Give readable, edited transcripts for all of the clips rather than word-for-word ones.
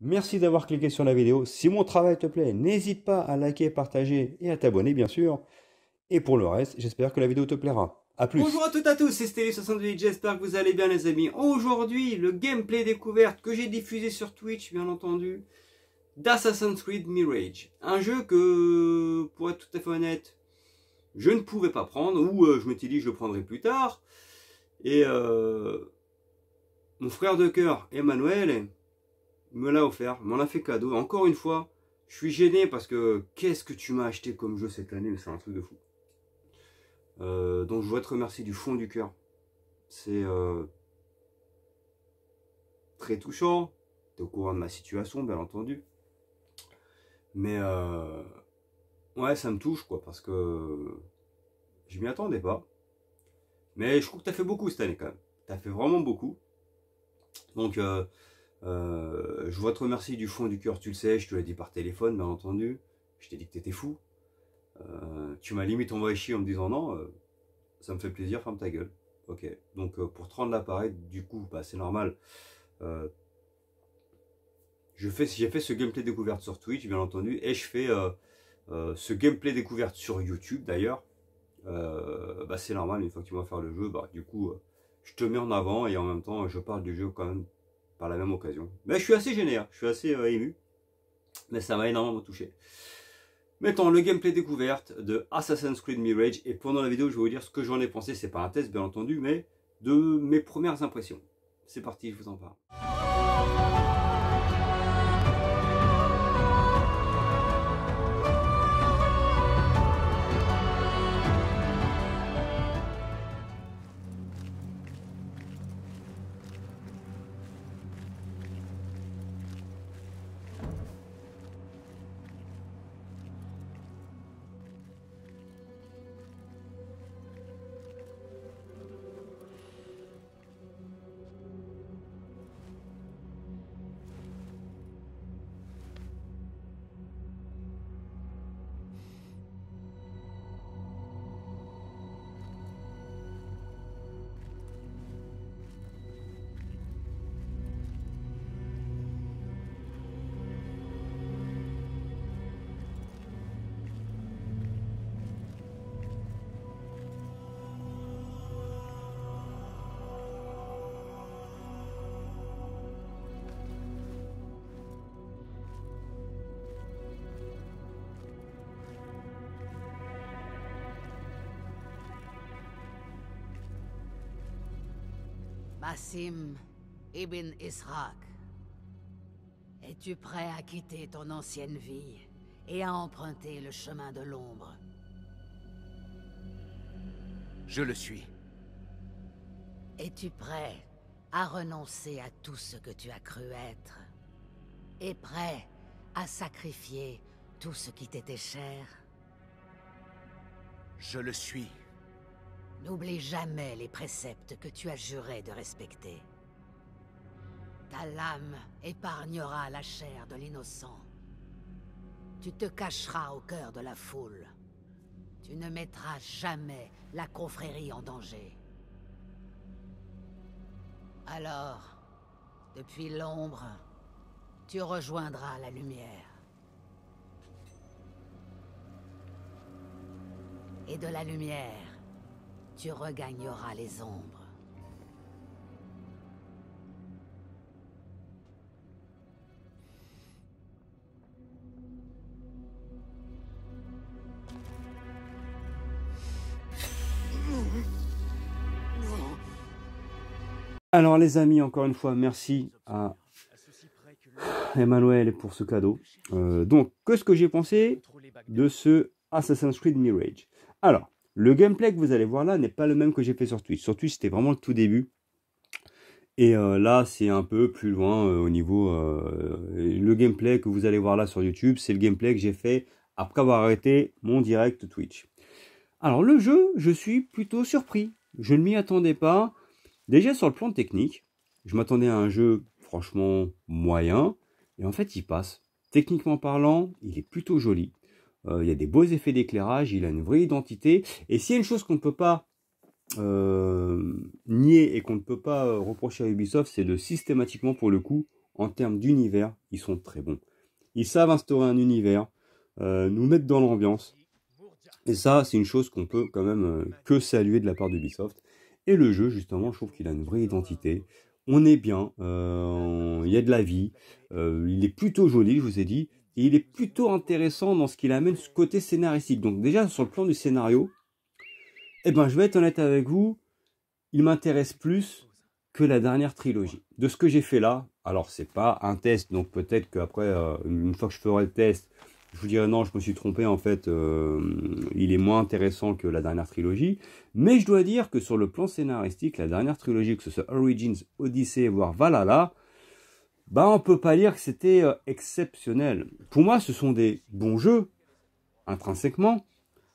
Merci d'avoir cliqué sur la vidéo. Si mon travail te plaît, n'hésite pas à liker, partager et à t'abonner bien sûr. Et pour le reste, j'espère que la vidéo te plaira. A plus. Bonjour à toutes et à tous, c'est Steli68, j'espère que vous allez bien les amis. Aujourd'hui, le gameplay découverte que j'ai diffusé sur Twitch, bien entendu, d'Assassin's Creed Mirage. Un jeu que, pour être tout à fait honnête, je ne pouvais pas prendre, ou je m'étais dit je le prendrai plus tard. Et mon frère de cœur, Emmanuel, me l'a offert, m'en a fait cadeau. Encore une fois, je suis gêné parce que qu'est-ce que tu m'as acheté comme jeu cette année, mais c'est un truc de fou. Donc je voudrais te remercier du fond du cœur. C'est très touchant. Tu es au courant de ma situation, bien entendu. Mais ouais, ça me touche, quoi, parce que je m'y attendais pas. Mais je trouve que tu as fait beaucoup cette année, quand même. Tu as fait vraiment beaucoup. Donc je voudrais te remercier du fond du cœur, tu le sais, je te l'ai dit par téléphone, bien entendu. Je t'ai dit que tu étais fou. Tu m'as limite envoyé chier en me disant non, ça me fait plaisir, ferme ta gueule. Ok, donc pour te rendre l'appareil, du coup, bah, c'est normal. J'ai fait ce gameplay découverte sur Twitch, bien entendu, et je fais ce gameplay découverte sur YouTube d'ailleurs. Bah, c'est normal, une fois que tu vas faire le jeu, bah, du coup, je te mets en avant et en même temps, je parle du jeu quand même par la même occasion. Mais je suis assez gêné, hein, je suis assez ému, mais ça m'a énormément touché. Mettons le gameplay découverte de Assassin's Creed Mirage, et pendant la vidéo je vais vous dire ce que j'en ai pensé, c'est pas un test bien entendu, mais de mes premières impressions. C'est parti, je vous en parle. Basim Ibn Israq, es-tu prêt à quitter ton ancienne vie et à emprunter le chemin de l'ombre? Je le suis. Es-tu prêt à renoncer à tout ce que tu as cru être? Et prêt à sacrifier tout ce qui t'était cher? Je le suis. N'oublie jamais les préceptes que tu as juré de respecter. Ta lame épargnera la chair de l'innocent. Tu te cacheras au cœur de la foule. Tu ne mettras jamais la confrérie en danger. Alors, depuis l'ombre, tu rejoindras la lumière. Et de la lumière, tu regagneras les ombres. Alors les amis, encore une fois, merci à Emmanuel pour ce cadeau. Donc, qu'est-ce que j'ai pensé de ce Assassin's Creed Mirage? Alors, le gameplay que vous allez voir là n'est pas le même que j'ai fait sur Twitch. Sur Twitch, c'était vraiment le tout début. Et là, c'est un peu plus loin au niveau... le gameplay que vous allez voir là sur YouTube, c'est le gameplay que j'ai fait après avoir arrêté mon direct Twitch. Alors, le jeu, je suis plutôt surpris. Je ne m'y attendais pas. Déjà, sur le plan technique, je m'attendais à un jeu franchement moyen. Et en fait, il passe. Techniquement parlant, il est plutôt joli. Il y a des beaux effets d'éclairage, il a une vraie identité. Et s'il y a une chose qu'on ne peut pas nier et qu'on ne peut pas reprocher à Ubisoft, c'est de systématiquement, pour le coup, en termes d'univers, ils sont très bons. Ils savent instaurer un univers, nous mettre dans l'ambiance. Et ça, c'est une chose qu'on peut quand même que saluer de la part d'Ubisoft. Et le jeu, justement, je trouve qu'il a une vraie identité. On est bien, il y a de la vie, il est plutôt joli, je vous ai dit, et il est plutôt intéressant dans ce qu'il amène ce côté scénaristique. Donc déjà, sur le plan du scénario, eh ben, je vais être honnête avec vous, il m'intéresse plus que la dernière trilogie. De ce que j'ai fait là, alors c'est pas un test, donc peut-être qu'après, une fois que je ferai le test, je vous dirai non, je me suis trompé, en fait, il est moins intéressant que la dernière trilogie. Mais je dois dire que sur le plan scénaristique, la dernière trilogie, que ce soit Origins, Odyssey, voire Valhalla, bah on peut pas dire que c'était exceptionnel. Pour moi, ce sont des bons jeux, intrinsèquement,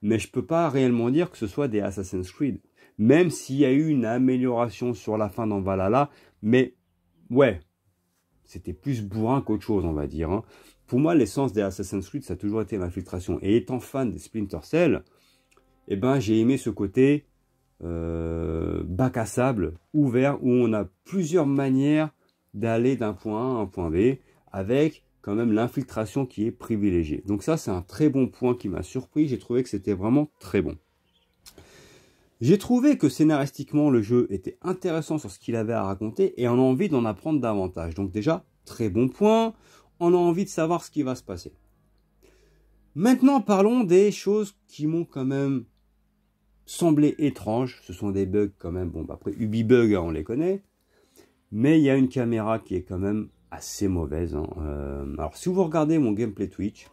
mais je peux pas réellement dire que ce soit des Assassin's Creed. Même s'il y a eu une amélioration sur la fin dans Valhalla, mais ouais, c'était plus bourrin qu'autre chose, on va dire. Hein. Pour moi, l'essence des Assassin's Creed, ça a toujours été l'infiltration. Et étant fan des Splinter Cell, eh ben, j'ai aimé ce côté bac à sable, ouvert, où on a plusieurs manières d'aller d'un point A à un point B, avec quand même l'infiltration qui est privilégiée. Donc ça, c'est un très bon point qui m'a surpris. J'ai trouvé que c'était vraiment très bon. J'ai trouvé que scénaristiquement, le jeu était intéressant sur ce qu'il avait à raconter et on a envie d'en apprendre davantage. Donc déjà, très bon point. On a envie de savoir ce qui va se passer. Maintenant, parlons des choses qui m'ont quand même semblé étranges. Ce sont des bugs quand même. Bon, bah après, Ubibug, on les connaît. Mais il y a une caméra qui est quand même assez mauvaise. Hein. Alors, si vous regardez mon gameplay Twitch,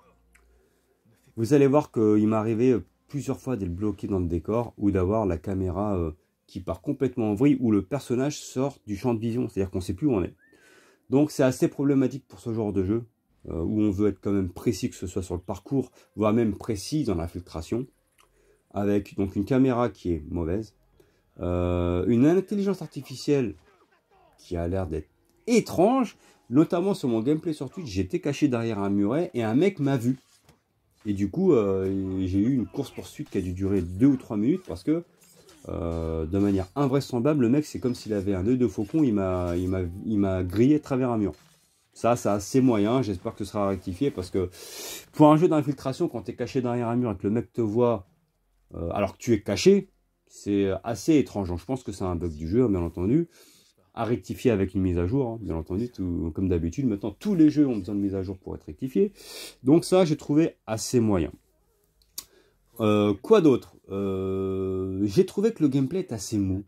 vous allez voir qu'il m'est arrivé plusieurs fois d'être bloqué dans le décor ou d'avoir la caméra qui part complètement en vrille ou le personnage sort du champ de vision. C'est-à-dire qu'on ne sait plus où on est. Donc c'est assez problématique pour ce genre de jeu où on veut être quand même précis, que ce soit sur le parcours, voire même précis dans l'infiltration, avec donc une caméra qui est mauvaise, une intelligence artificielle qui a l'air d'être étrange, notamment sur mon gameplay sur Twitch, j'étais caché derrière un muret et un mec m'a vu. Et du coup, j'ai eu une course-poursuite qui a dû durer 2 ou 3 minutes parce que de manière invraisemblable, le mec, c'est comme s'il avait un œil de faucon, il m'a grillé à travers un mur. Ça, c'est assez moyen, j'espère que ce sera rectifié parce que pour un jeu d'infiltration, quand tu es caché derrière un mur et que le mec te voit alors que tu es caché, c'est assez étrange. Donc, je pense que c'est un bug du jeu, bien entendu, à rectifier avec une mise à jour, hein, bien entendu, tout, comme d'habitude. Maintenant, tous les jeux ont besoin de mise à jour pour être rectifiés. Donc ça, j'ai trouvé assez moyen. Quoi d'autre? J'ai trouvé que le gameplay est assez mou,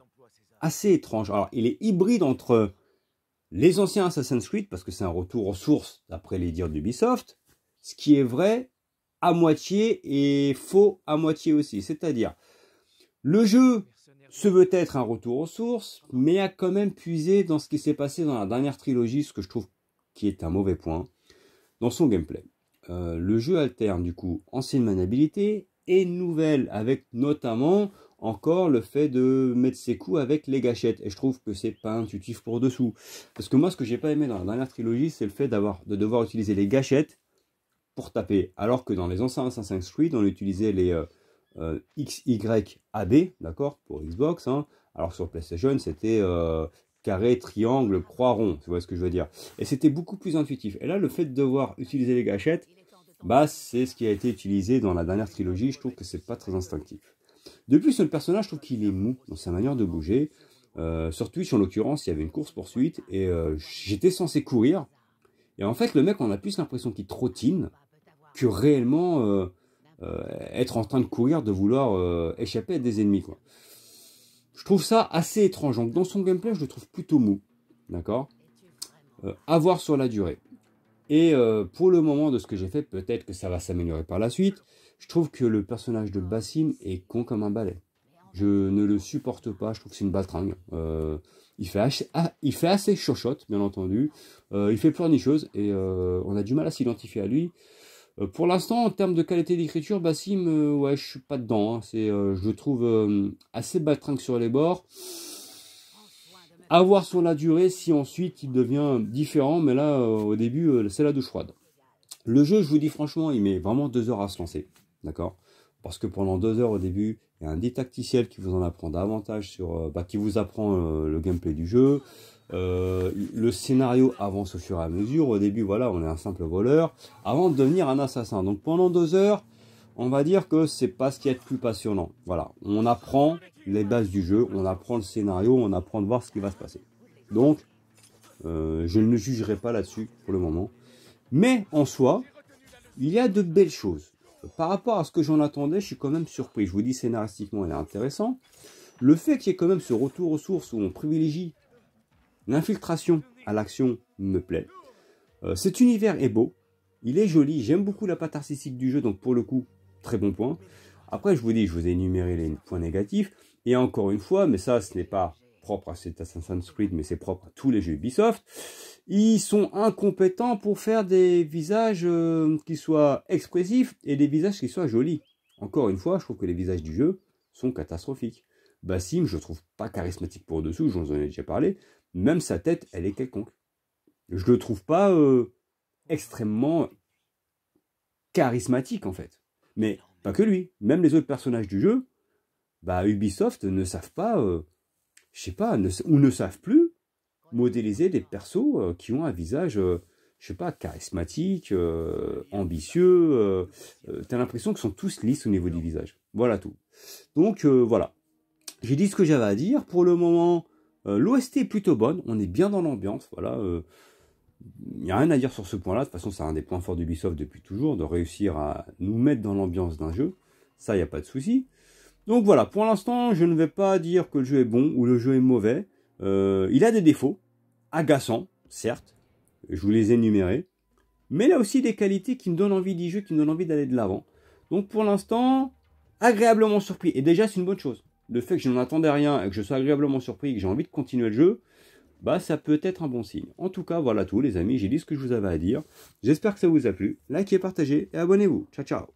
assez étrange. Alors, il est hybride entre les anciens Assassin's Creed, parce que c'est un retour aux sources, d'après les dires d'Ubisoft, ce qui est vrai à moitié et faux à moitié aussi. C'est-à-dire, le jeu se veut être un retour aux sources, mais a quand même puisé dans ce qui s'est passé dans la dernière trilogie, ce que je trouve qui est un mauvais point, dans son gameplay. Le jeu alterne du coup ancienne maniabilité et nouvelle, avec notamment encore le fait de mettre ses coups avec les gâchettes. Et je trouve que c'est pas intuitif pour dessous. Parce que moi, ce que j'ai pas aimé dans la dernière trilogie, c'est le fait de devoir utiliser les gâchettes pour taper. Alors que dans les anciens Assassin's Creed, on utilisait les XYAB, d'accord, pour Xbox. Hein. Alors sur PlayStation, c'était carré, triangle, croix, rond. Tu vois ce que je veux dire. Et c'était beaucoup plus intuitif. Et là, le fait de devoir utiliser les gâchettes, bah, c'est ce qui a été utilisé dans la dernière trilogie. Je trouve que c'est pas très instinctif. De plus, le personnage, je trouve qu'il est mou dans sa manière de bouger. Sur Twitch, en l'occurrence, il y avait une course-poursuite et j'étais censé courir. Et en fait, le mec, on a plus l'impression qu'il trottine que réellement être en train de courir, de vouloir échapper à des ennemis, quoi. Je trouve ça assez étrange. Donc, dans son gameplay, je le trouve plutôt mou. D'accord, à voir sur la durée. Et pour le moment, de ce que j'ai fait, peut-être que ça va s'améliorer par la suite. Je trouve que le personnage de Basim est con comme un balai. Je ne le supporte pas, je trouve que c'est une baltringue. Il fait assez chochotte, bien entendu. Il fait pleurnicheuse et on a du mal à s'identifier à lui. Pour l'instant, en termes de qualité d'écriture, Basim, ouais, je suis pas dedans. Hein. Je le trouve assez baltringue sur les bords. À voir sur la durée si ensuite il devient différent, mais là, au début, c'est la douche froide. Le jeu, je vous dis franchement, il met vraiment 2 heures à se lancer. D'accord? Parce que pendant 2 heures au début, il y a un didacticiel qui vous en apprend davantage sur, qui vous apprend le gameplay du jeu. Le scénario avance au fur et à mesure. Au début, voilà, on est un simple voleur avant de devenir un assassin. Donc pendant 2 heures, on va dire que c'est pas ce qui est le plus passionnant. Voilà, on apprend les bases du jeu, on apprend le scénario, on apprend de voir ce qui va se passer. Donc, je ne jugerai pas là-dessus pour le moment. Mais en soi, il y a de belles choses. Par rapport à ce que j'en attendais, je suis quand même surpris. Je vous dis, scénaristiquement, il est intéressant. Le fait qu'il y ait quand même ce retour aux sources où on privilégie l'infiltration à l'action me plaît. Cet univers est beau, il est joli, j'aime beaucoup la patte artistique du jeu, donc pour le coup, très bon point. Après, je vous dis, je vous ai énuméré les points négatifs, et encore une fois, mais ça, ce n'est pas propre à cet Assassin's Creed, mais c'est propre à tous les jeux Ubisoft, ils sont incompétents pour faire des visages qui soient expressifs et des visages qui soient jolis. Encore une fois, je trouve que les visages du jeu sont catastrophiques. Basim, je ne trouve pas charismatique pour dessous, j'en ai déjà parlé, même sa tête, elle est quelconque. Je le trouve pas extrêmement charismatique en fait. Mais pas que lui, même les autres personnages du jeu, bah Ubisoft ne savent pas, je sais pas, ou ne savent plus modéliser des persos qui ont un visage, je sais pas, charismatique, ambitieux. T'as l'impression qu'ils sont tous lisses au niveau du visage. Voilà tout. Donc voilà. J'ai dit ce que j'avais à dire. Pour le moment, l'OST est plutôt bonne. On est bien dans l'ambiance. Voilà. Il n'y a rien à dire sur ce point-là. De toute façon, c'est un des points forts d'Ubisoft depuis toujours, de réussir à nous mettre dans l'ambiance d'un jeu. Ça, il n'y a pas de souci. Donc voilà, pour l'instant, je ne vais pas dire que le jeu est bon ou le jeu est mauvais. Il a des défauts, agaçants, certes. Je vous les ai énumérés. Mais il a aussi des qualités qui me donnent envie d'y jouer, qui me donnent envie d'aller de l'avant. Donc pour l'instant, agréablement surpris. Et déjà, c'est une bonne chose. Le fait que je n'en attendais rien et que je sois agréablement surpris et que j'ai envie de continuer le jeu, bah ça peut être un bon signe. En tout cas, voilà tout les amis, j'ai dit ce que je vous avais à dire. J'espère que ça vous a plu. Likez, partagez et abonnez-vous. Ciao, ciao.